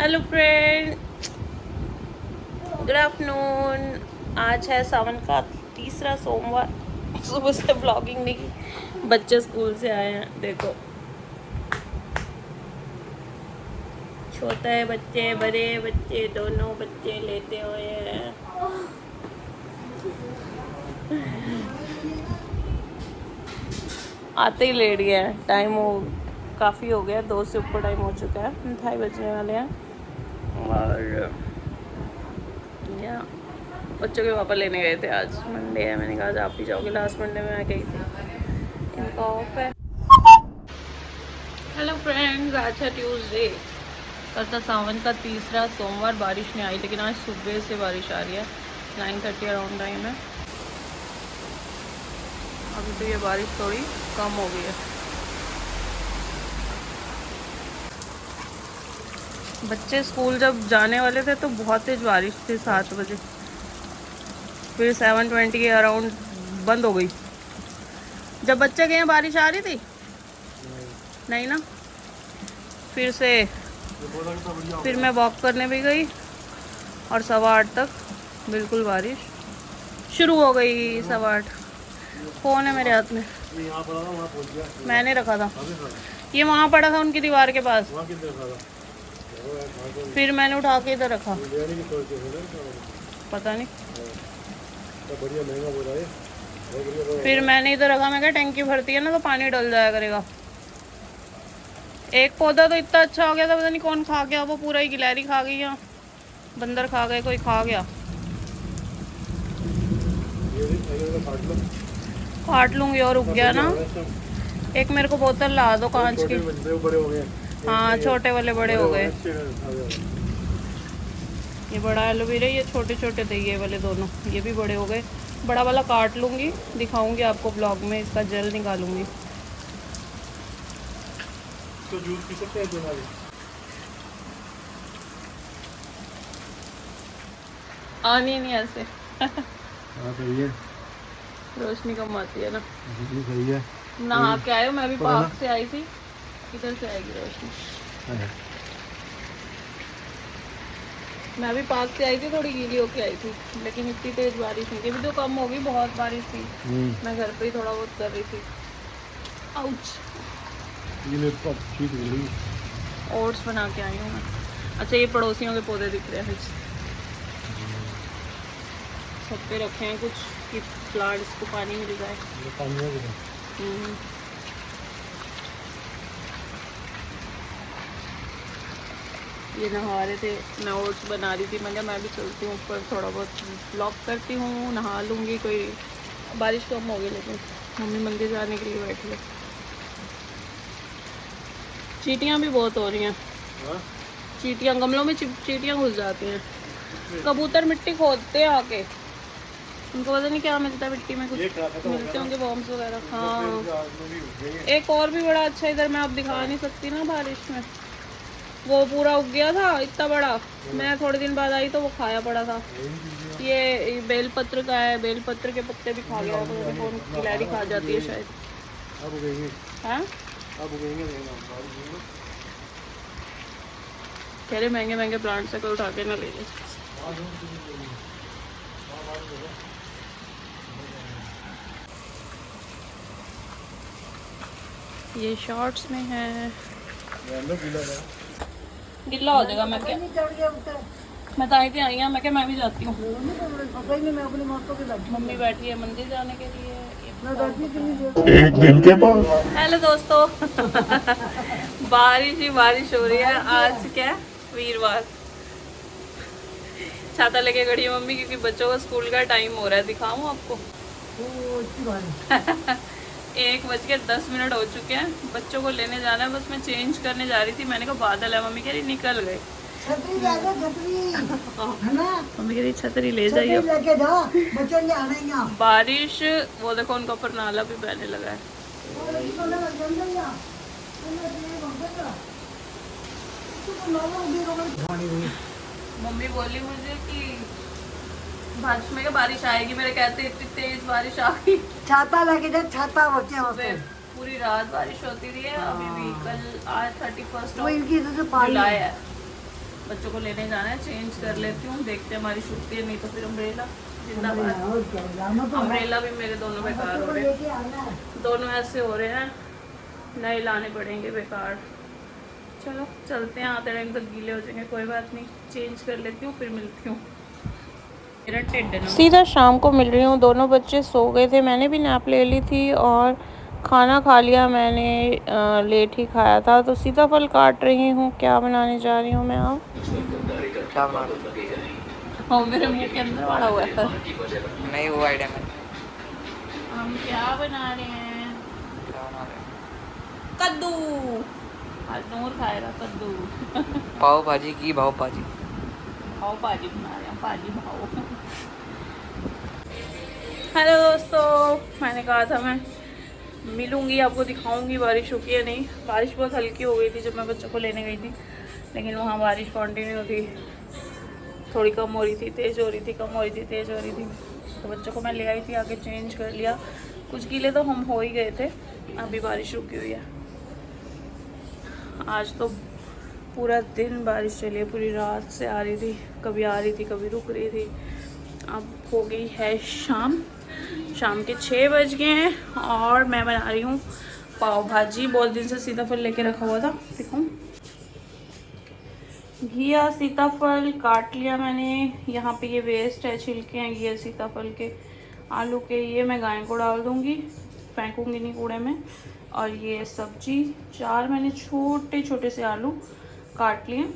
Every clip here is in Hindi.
Hello friend, good afternoon. आज है सावन का तीसरा सोमवार। सुबह से ब्लॉगिंग नहीं की, बच्चे स्कूल से आए हैं। देखो, छोटे बच्चे बड़े बच्चे दोनों बच्चे लेते हुए हैं। आते ही लेट गए हैं। टाइम हो काफ़ी हो गया, 2 से ऊपर टाइम हो चुका है, 2:30 बजने वाले हैं। और या बच्चों के पापा लेने गए थे। आज मंडे है, मैंने कहा आज आप ही जाओगे। लास्ट मंडे में मैं गई थी, इनका ऑफ है। हेलो फ्रेंड्स, आज है ट्यूसडे, कल था सावन का तीसरा सोमवार। बारिश नहीं आई, लेकिन आज सुबह से बारिश आ रही है। 9:30 अराउंड टाइम है। अभी तो ये बारिश थोड़ी कम हो गई है। बच्चे स्कूल जब जाने वाले थे तो बहुत तेज बारिश थी, 7 बजे। फिर 7:20 के अराउंड बंद हो गई। जब बच्चे गए बारिश आ रही थी? नहीं ना। फिर मैं वॉक करने भी गई और 8:15 तक बिल्कुल बारिश शुरू हो गई। 8:15 फ़ोन है मेरे हाथ में, मैंने रखा था। ये वहाँ पड़ा था उनकी दीवार के पास, फिर मैंने उठा के इधर रखा। पता नहीं, फिर मैंने इधर रखा। मैं क्या, टैंकी भरती है ना तो पानी डल जाया करेगा। एक पौधा तो इतना अच्छा हो गया था, पता नहीं कौन खा गया। वो पूरा ही गिलहरी खा गई या बंदर खा गए, कोई खा गया। काट लूंगी और उग गया ना। एक मेरे को बोतल ला दो कांच की। हाँ, छोटे वाले बड़े हो गए। ये बड़ा एलोवेरा, ये छोटे छोटे थे ये वाले दोनों, ये भी बड़े हो गए। बड़ा वाला काट लूंगी, दिखाऊंगी आपको ब्लॉग में। इसका जेल निकालूंगी। तो जूस पी सकते हैं तुम्हारे? आनी नहीं ऐसे। हाँ सही है, रोशनी कम आती है ना। सही है। नहा के आए हो? मैं भी पार्क से आई थी। इधर से आएगी रोशनी। मैं भी पार्क से आई थी, थोड़ी गीली होके आई थी, लेकिन इतनी तेज बारिश नहीं थी। अभी तो कम होगी, बहुत बारिश थी। मैं घर पे ही थोड़ा बहुत कर रही थी। आउच। ओट्स बना के आई हूँ मैं। अच्छा, ये पड़ोसियों के पौधे दिख रहे हैं, छत पे रखे हैं कुछ कि प्लांट्स को पानी मिल जाए। ये नहा रहे थे, मैं ओट्स बना रही थी। मैं क्या, मैं भी चलती हूँ ऊपर, थोड़ा बहुत ब्लॉग करती हूँ, नहा लूँगी। कोई बारिश कम होगी, लेकिन मम्मी मंदिर जाने के लिए बैठी है। चींटियाँ भी बहुत हो रही हैं। चींटियाँ गमलों में चींटियाँ घुस जाती हैं। कबूतर मिट्टी खोदते हैं आके, उनको पता नहीं क्या मिलता है मिट्टी में, कुछ मिलते होंगे बॉम्ब्स वगैरह। हाँ, एक और भी बड़ा अच्छा, इधर मैं अब दिखा नहीं सकती ना बारिश में। वो पूरा उग गया था इतना बड़ा। मैं थोड़े दिन बाद आई तो वो खाया पड़ा था। ये बेलपत्र का है, बेलपत्र के पत्ते भी खा गया। तो कौन गिलहरी खा जाती है शायद। हाँ, कह रहे महंगे महंगे प्लांट्स है, कोई उठा के ना ले ले। ये शॉर्ट्स में है, गिल्ला हो जाएगा। मैं क्या, मैं तो आई थी, आई हूँ। मैं क्या, मैं भी जाती हूँ। मम्मी बैठी है मंदिर जाने के लिए। एक दिन के बाद। हेलो दोस्तों। बारिश ही बारिश हो रही है। आज क्या है, वीरवार। छाता लेके खड़ी है मम्मी, क्योंकि बच्चों का स्कूल का टाइम हो रहा है। दिखाऊं आपको? 1:10 हो चुके हैं। बच्चों को लेने जाना है, बस मैं चेंज करने जा रही थी। मैंने कहा बादल है, मम्मी कह रही निकल गए। छतरी ले जाओ, छतरी है ना? मम्मी कह रही छतरी ले जाइए, लेके जाओ, बच्चों ने आना ही यहाँ। बारिश, वो देखो उनका ऊपर नाला भी बहने लगा है। मम्मी बोली मुझे कि बारिश में क्या बारिश आएगी, मेरे कहते इतनी तेज बारिश आ गई। छाता लगे जा, छाता बच्चे पूरी रात बारिश होती रही है। अभी भी कल, आज 31 जुलाई है। बच्चों को लेने जाना है, चेंज कर लेती हूँ, देखते हैं हमारी छुट्टी है, नहीं तो फिर अम्ब्रेला जिंदाबाद। अम्ब्रेला भी मेरे दोनों बेकार हो रहे हैं, दोनों ऐसे हो रहे हैं, नए लाने पड़ेंगे बेकार। चलो चलते हैं, आते टाइम तक गीले हो जाएंगे, कोई बात नहीं, चेंज कर लेती हूँ फिर मिलती हूँ। मेरा टेंडन सीधा शाम को मिल रही हूँ, दोनों बच्चे सो गए थे, मैंने भी नैप ले ली थी और खाना खा लिया मैंने, लेट ही खाया था। तो सीताफल काट रही हूँ, क्या बनाने जा रही हूँ मैं अब? क्या बना रहे हाँ मेरे मुंह के अंदर वाला हुआ है। नहीं वो आइडिया में हम क्या बना रहे हैं? क्या बना रहे कद्दू। आज नूर खाएगा कद्दू। पाव भाजी की भाव भाजी। भाव भाजी बना रहे हैं, भाजी भाव। हेलो दोस्तों, मैंने कहा था मैं मिलूंगी, आपको दिखाऊंगी बारिश रुकी है नहीं। बारिश बहुत हल्की हो गई थी जब मैं बच्चों को लेने गई थी, लेकिन वहाँ बारिश कंटिन्यू थी, थोड़ी कम हो रही थी, तेज़ हो रही थी, कम हो रही थी, तेज़ हो रही थी। तो बच्चों को मैं ले आई थी, आके चेंज कर लिया, कुछ गीले तो हम हो ही गए थे। अभी बारिश रुकी हुई है। आज तो पूरा दिन बारिश चली है, पूरी रात से आ रही थी, कभी आ रही थी कभी रुक रही थी। अब हो गई है शाम के 6 बज गए हैं और मैं बना रही हूँ पाव भाजी। बहुत दिन से सीताफल लेके रखा हुआ था, दिखाऊँ। घिया सीताफल काट लिया मैंने, यहाँ पे ये वेस्ट है, छिलके हैं घिया सीताफल के, आलू के, ये मैं गाय को डाल दूँगी, फेंकूँगी नहीं कूड़े में। और ये सब्जी 4 मैंने छोटे छोटे से आलू काट लिए।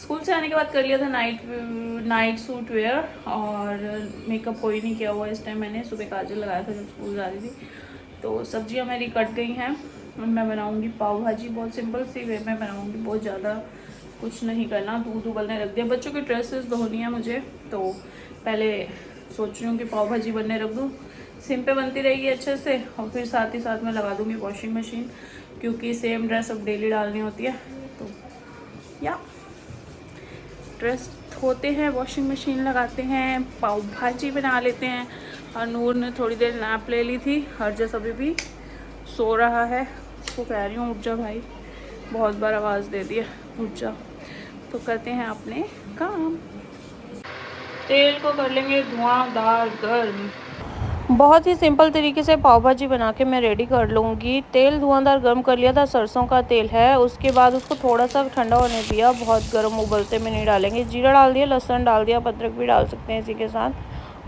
स्कूल से आने के बाद कर लिया था नाइट सूट वेयर, और मेकअप कोई नहीं किया हुआ इस टाइम। मैंने सुबह काजल लगाया था जब स्कूल जा रही थी। तो सब्जियां मेरी कट गई हैं, मैं बनाऊंगी पाव भाजी, बहुत सिंपल सी वे में बनाऊंगी, बहुत ज़्यादा कुछ नहीं करना। दूध उबलने रख दिया, बच्चों की ड्रेसेस धोनी है मुझे, तो पहले सोच रही हूँ कि पाव भाजी बनने रख दूँ, सिम पे बनती रहेगी अच्छे से, और फिर साथ ही साथ में लगा दूँगी वॉशिंग मशीन, क्योंकि सेम ड्रेस अब डेली डालनी होती है। तो या ड्रेस धोते हैं, वॉशिंग मशीन लगाते हैं, पाव भाजी बना लेते हैं। और नूर ने थोड़ी देर नैप ले ली थी, हरजस अभी भी सो रहा है, उसको कह रही हूँ उठ जा भाई, बहुत बार आवाज़ दे दी है, उठ जा। तो करते हैं अपने काम। तेल को कर लेंगे धुआंधार गर्म। बहुत ही सिंपल तरीके से पाव भाजी बना के मैं रेडी कर लूँगी। तेल धुआंधार गर्म कर लिया था, सरसों का तेल है। उसके बाद उसको थोड़ा सा ठंडा होने दिया, बहुत गर्म उबलते में नहीं डालेंगे। जीरा डाल दिया, लहसुन डाल दिया, अदरक भी डाल सकते हैं इसी के साथ,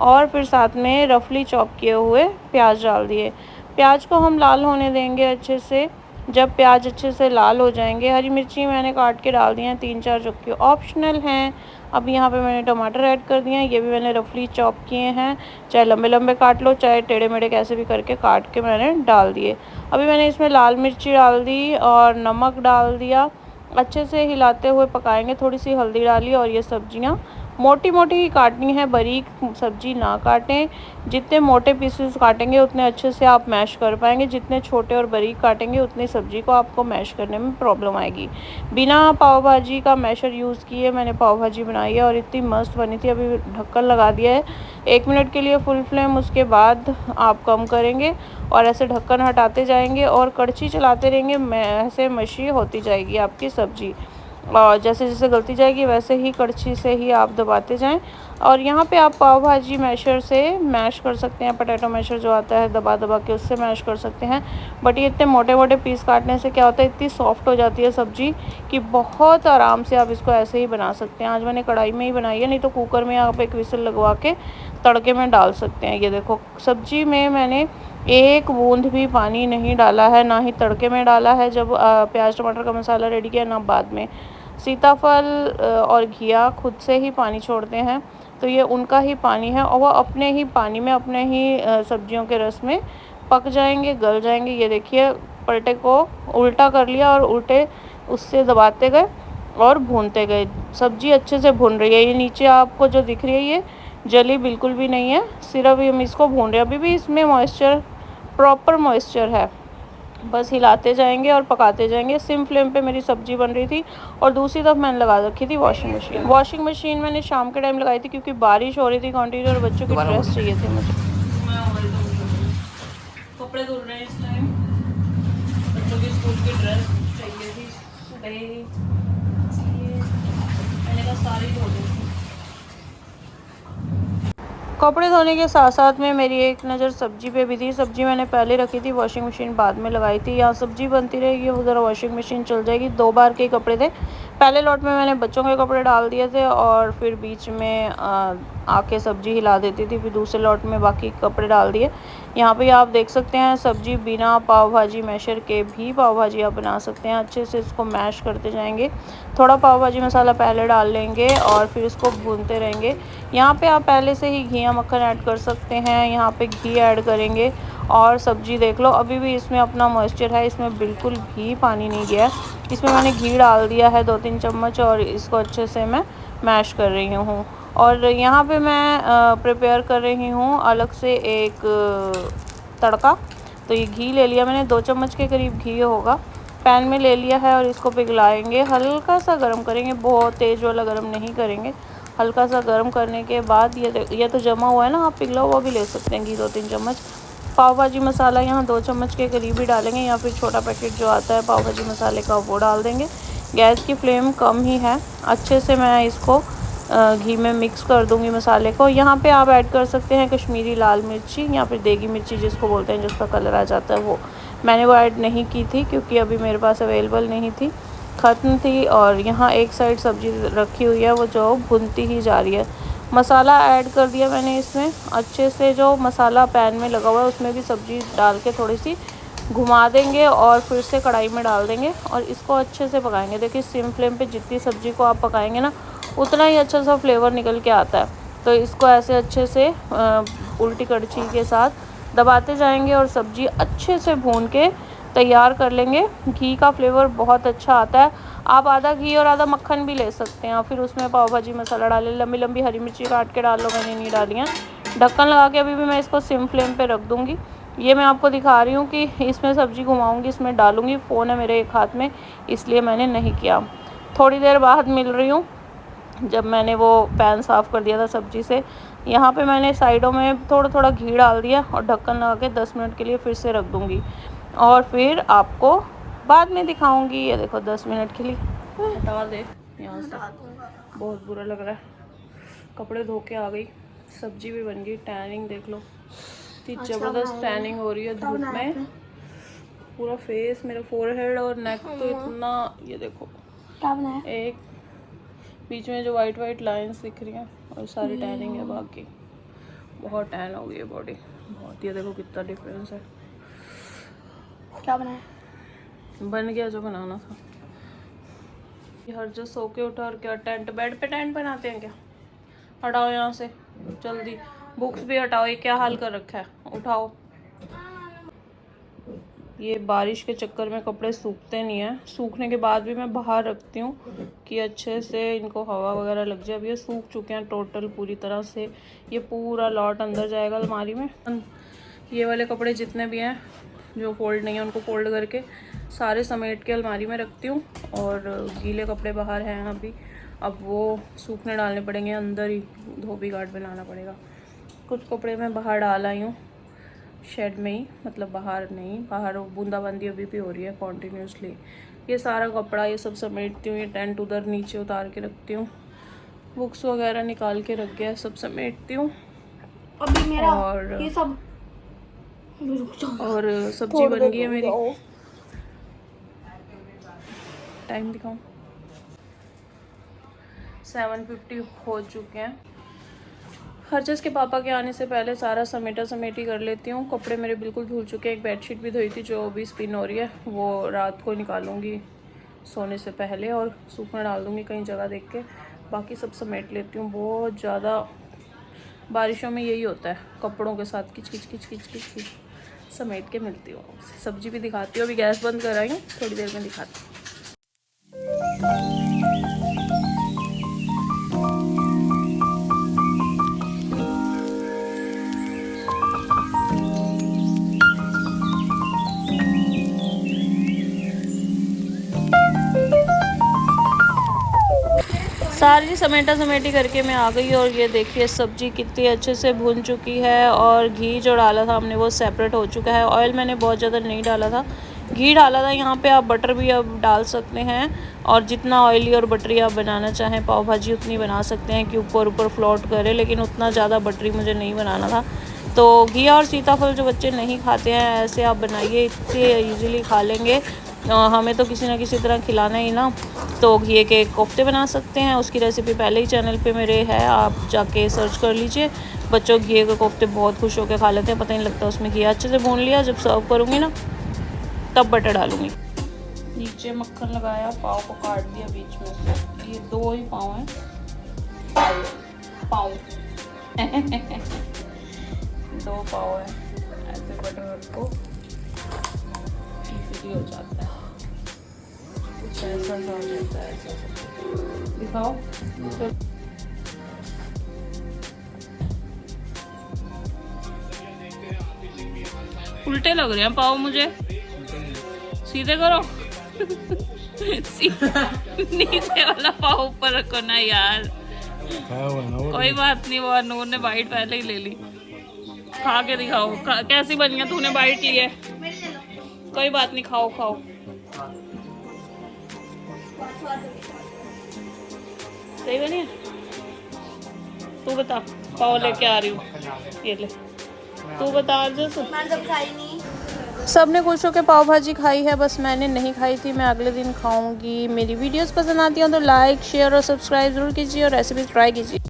और फिर साथ में रफली चॉप किए हुए प्याज डाल दिए। प्याज को हम लाल होने देंगे अच्छे से। जब प्याज अच्छे से लाल हो जाएंगे, हरी मिर्ची मैंने काट के डाल दी हैं 3-4, जो कि ऑप्शनल हैं। अब यहाँ पे मैंने टमाटर ऐड कर दिए हैं, ये भी मैंने रफली चॉप किए हैं, चाहे लंबे लंबे काट लो, चाहे टेढ़े मेढ़े कैसे भी करके काट के मैंने डाल दिए। अभी मैंने इसमें लाल मिर्ची डाल दी और नमक डाल दिया, अच्छे से हिलाते हुए पकाएंगे। थोड़ी सी हल्दी डाली, और ये सब्जियाँ मोटी मोटी ही काटनी है, बारीक सब्जी ना काटें। जितने मोटे पीसेस काटेंगे उतने अच्छे से आप मैश कर पाएंगे, जितने छोटे और बारीक काटेंगे उतनी सब्जी को आपको मैश करने में प्रॉब्लम आएगी। बिना पाव भाजी का मैशर यूज़ किए मैंने पाव भाजी बनाई है और इतनी मस्त बनी थी। अभी ढक्कन लगा दिया है 1 मिनट के लिए फुल फ्लेम, उसके बाद आप कम करेंगे और ऐसे ढक्कन हटाते जाएंगे और कड़छी चलाते रहेंगे, ऐसे मशी होती जाएगी आपकी सब्ज़ी। और जैसे जैसे गलती जाएगी वैसे ही कड़छी से ही आप दबाते जाएं। और यहाँ पे आप पाव भाजी मैशर से मैश कर सकते हैं, पोटैटो मैशर जो आता है दबा दबा के, उससे मैश कर सकते हैं। बट ये इतने मोटे मोटे पीस काटने से क्या होता है, इतनी सॉफ्ट हो जाती है सब्ज़ी कि बहुत आराम से आप इसको ऐसे ही बना सकते हैं। आज मैंने कढ़ाई में ही बनाई है, नहीं तो कुकर में आप एक विसल लगवा के तड़के में डाल सकते हैं। ये देखो सब्ज़ी में मैंने 1 बूंद भी पानी नहीं डाला है, ना ही तड़के में डाला है जब प्याज टमाटर का मसाला रेडी किया, ना बाद में। सीताफल और घिया खुद से ही पानी छोड़ते हैं, तो ये उनका ही पानी है और वो अपने ही पानी में, अपने ही सब्जियों के रस में पक जाएंगे, गल जाएंगे। ये देखिए पलटे को उल्टा कर लिया और उल्टे उससे दबाते गए और भूनते गए, सब्जी अच्छे से भुन रही है। ये नीचे आपको जो दिख रही है ये जली बिल्कुल भी नहीं है, सिर्फ हम इसको भून रहे हैं। अभी भी इसमें मॉइस्चर, प्रॉपर मॉइस्चर है, बस हिलाते जाएंगे और पकाते जाएंगे। सिम फ्लेम पे मेरी सब्जी बन रही थी और दूसरी तरफ मैंने लगा रखी थी वॉशिंग मशीन मैंने शाम के टाइम लगाई थी क्योंकि बारिश हो रही थी कंटिन्यू और बच्चों की ड्रेस चाहिए थे मुझे। कपड़े धुल रहे हैं इस टाइम, बच्चों की स्कूल की ड्रेस चाहिए थी सुबह, मैंने सारे ही धो दूँ। कपड़े धोने के साथ साथ में मेरी एक नज़र सब्जी पे भी थी। सब्जी मैंने पहले रखी थी, वॉशिंग मशीन बाद में लगाई थी। यहाँ सब्जी बनती रहेगी, उधर वॉशिंग मशीन चल जाएगी। 2 बार के कपड़े थे। पहले लॉट में मैंने बच्चों के कपड़े डाल दिए थे और फिर बीच में आके सब्जी हिला देती थी, फिर दूसरे लॉट में बाकी कपड़े डाल दिए। यहाँ पे आप देख सकते हैं सब्जी बिना पाव भाजी मैशर के भी पाव भाजी आप बना सकते हैं। अच्छे से इसको मैश करते जाएंगे। थोड़ा पाव भाजी मसाला पहले डाल लेंगे और फिर इसको भूनते रहेंगे। यहाँ पे आप पहले से ही घी या मक्खन ऐड कर सकते हैं। यहाँ पे घी ऐड करेंगे और सब्जी देख लो अभी भी इसमें अपना मॉइस्चर है, इसमें बिल्कुल भी पानी नहीं गया। इसमें मैंने घी डाल दिया है 2-3 चम्मच और इसको अच्छे से मैं मैश कर रही हूँ। और यहाँ पे मैं प्रिपेयर कर रही हूँ अलग से एक तड़का। तो ये घी ले लिया मैंने, 2 चम्मच के करीब घी होगा, पैन में ले लिया है और इसको पिघलाएंगे। हल्का सा गर्म करेंगे, बहुत तेज़ वाला गर्म नहीं करेंगे। हल्का सा गर्म करने के बाद ये तो जमा हुआ है ना, आप पिघला हुआ भी ले सकते हैं घी 2-3 चम्मच। पाव भाजी मसाला यहाँ 2 चम्मच के करीब ही डालेंगे, या फिर छोटा पैकेट जो आता है पाव भाजी मसाले का वो डाल देंगे। गैस की फ्लेम कम ही है। अच्छे से मैं इसको घी में मिक्स कर दूंगी मसाले को। यहाँ पे आप ऐड कर सकते हैं कश्मीरी लाल मिर्ची या फिर देगी मिर्ची जिसको बोलते हैं, जिसका कलर आ जाता है वो। मैंने वो ऐड नहीं की थी क्योंकि अभी मेरे पास अवेलेबल नहीं थी, ख़त्म थी। और यहाँ एक साइड सब्ज़ी रखी हुई है वो जो भुनती ही जा रही है। मसाला ऐड कर दिया मैंने इसमें। अच्छे से जो मसाला पैन में लगा हुआ है उसमें भी सब्ज़ी डाल के थोड़ी सी घुमा देंगे और फिर से कढ़ाई में डाल देंगे और इसको अच्छे से पकाएंगे। देखिए सिम फ्लेम पे जितनी सब्ज़ी को आप पकाएंगे ना उतना ही अच्छा सा फ्लेवर निकल के आता है। तो इसको ऐसे अच्छे से उल्टी कड़छी के साथ दबाते जाएंगे और सब्ज़ी अच्छे से भून के तैयार कर लेंगे। घी का फ्लेवर बहुत अच्छा आता है। आप आधा घी और आधा मक्खन भी ले सकते हैं। फिर उसमें पाव भाजी मसाला डालें, लंबी लंबी हरी मिर्ची काट के डाल लो, मैंने नहीं डाली हैं। ढक्कन लगा के अभी भी मैं इसको सिम फ्लेम पे रख दूँगी। ये मैं आपको दिखा रही हूँ कि इसमें सब्ज़ी घुमाऊँगी, इसमें डालूँगी। फ़ोन है मेरे एक हाथ में इसलिए मैंने नहीं किया। थोड़ी देर बाद मिल रही हूँ जब मैंने वो पैन साफ़ कर दिया था सब्ज़ी से। यहाँ पे मैंने साइडों में थोड़ा थोड़ा घी डाल दिया और ढक्कन लगा के 10 मिनट के लिए फिर से रख दूँगी और फिर आपको बाद में दिखाऊँगी। ये देखो 10 मिनट के लिए हटा दे यहाँ से, बहुत बुरा लग रहा है। कपड़े धो के आ गई, सब्ज़ी भी बन गई। टैनिंग देख लो, इतनी ज़बरदस्त टैनिंग हो रही है धूप में। पूरा फेस, मेरा फोरहेड और नेक तो इतना, ये देखो क्या बनाया? एक बीच में जो वाइट वाइट लाइंस दिख रही हैं और सारी टैनिंग है। बाकी बहुत टैन हो गई है बॉडी, बहुत। ये देखो कितना डिफरेंस है। क्या बनाया? बन गया जो बनाना था। हर जो सो के उठा और क्या टेंट, बेड पे टेंट बनाते हैं क्या? हटाओ यहाँ से जल्दी, बुक्स भी हटाओ। ये क्या हाल कर रखा है, उठाओ। ये बारिश के चक्कर में कपड़े सूखते नहीं हैं। सूखने के बाद भी मैं बाहर रखती हूँ कि अच्छे से इनको हवा वगैरह लग जाए। अब ये सूख चुके हैं टोटल पूरी तरह से। ये पूरा लॉट अंदर जाएगा अलमारी में। ये वाले कपड़े जितने भी हैं जो फोल्ड नहीं है उनको फोल्ड करके सारे समेट के अलमारी में रखती हूँ। और गीले कपड़े बाहर हैं अभी, अब वो सूखने डालने पड़ेंगे, अंदर ही धोबी घाट बनाना पड़ेगा। कुछ कपड़े मैं बाहर डाल आई हूँ शेड में ही, मतलब बाहर नहीं, बाहर बूंदाबांदी अभी भी हो रही है कॉन्टीन्यूसली। ये सारा कपड़ा ये सब समेटती हूँ। ये टेंट उधर नीचे उतार के रखती हूँ। बुक्स वगैरह निकाल के रख गया, सब समेटती हूँ। अभी मेरा और ये सब और सब्जी बन गई है मेरी। टाइम दिखाऊं, 7:50 हो चुके हैं। हरजस के पापा के आने से पहले सारा समेटा समेटी कर लेती हूँ। कपड़े मेरे बिल्कुल धुल चुके हैं। एक बेडशीट भी धोई थी जो अभी स्पिन हो रही है, वो रात को निकालूंगी सोने से पहले और सूखने डाल दूँगी कहीं जगह देख के। बाकी सब समेट लेती हूँ। बहुत ज़्यादा बारिशों में यही होता है, कपड़ों के साथ किच किच किच किच किच किच समेट के मिलती हूँ। सब्जी भी दिखाती हूँ। अभी गैस बंद कर आई हूँ, थोड़ी देर में दिखाती हूँ। सारी समेटा समेटी करके मैं आ गई और ये देखिए सब्ज़ी कितनी अच्छे से भुन चुकी है और घी जो डाला था हमने वो सेपरेट हो चुका है। ऑयल मैंने बहुत ज़्यादा नहीं डाला था, घी डाला था। यहाँ पे आप बटर भी अब डाल सकते हैं और जितना ऑयली और बटरी आप बनाना चाहें पाव भाजी उतनी बना सकते हैं कि ऊपर ऊपर फ्लोट करे, लेकिन उतना ज़्यादा बटरी मुझे नहीं बनाना था। तो घी और सीताफल जो बच्चे नहीं खाते हैं ऐसे आप बनाइए, इतने ईज़िली खा लेंगे। हमें तो किसी ना किसी तरह खिलाना ही ना। तो घी के कोफ्ते बना सकते हैं, उसकी रेसिपी पहले ही चैनल पे मेरे है, आप जाके सर्च कर लीजिए। बच्चों घी के कोफ्ते बहुत खुश होकर खा लेते हैं, पता नहीं लगता उसमें घी अच्छे से भून लिया। जब सर्व करूँगी ना तब बटर डालूँगी। नीचे मक्खन लगाया, पाव को काट दिया बीच में से। ये 2 ही पाव हैं, पाव 2 पाव है। ऐसे बटर रखो, इजीली हो जाता है। कुछ ऐसा हो जाता है, ऐसा दिखाओ। उल्टे लग रहे हैं पाव मुझे, सीधे करो। नीचे वाला पाव ऊपर रखो ना यार। कोई बात नहीं, वो अनूर ने बाइट पहले ही ले ली। खा के दिखाओ कैसी बनी है, तूने बाइट ली है। कोई बात नहीं, खाओ खाओ। सही बनी है? तू बता, पाव लेके आ रही हूँ, ये ले। तू बता जैसे। मैंने तो खाई नहीं। सब ने खुश होकर पाव भाजी खाई है, बस मैंने नहीं खाई थी। मैं अगले दिन खाऊंगी। मेरी वीडियोस पसंद आती हैं तो लाइक शेयर और सब्सक्राइब ज़रूर कीजिए और रेसिपी ट्राई कीजिए।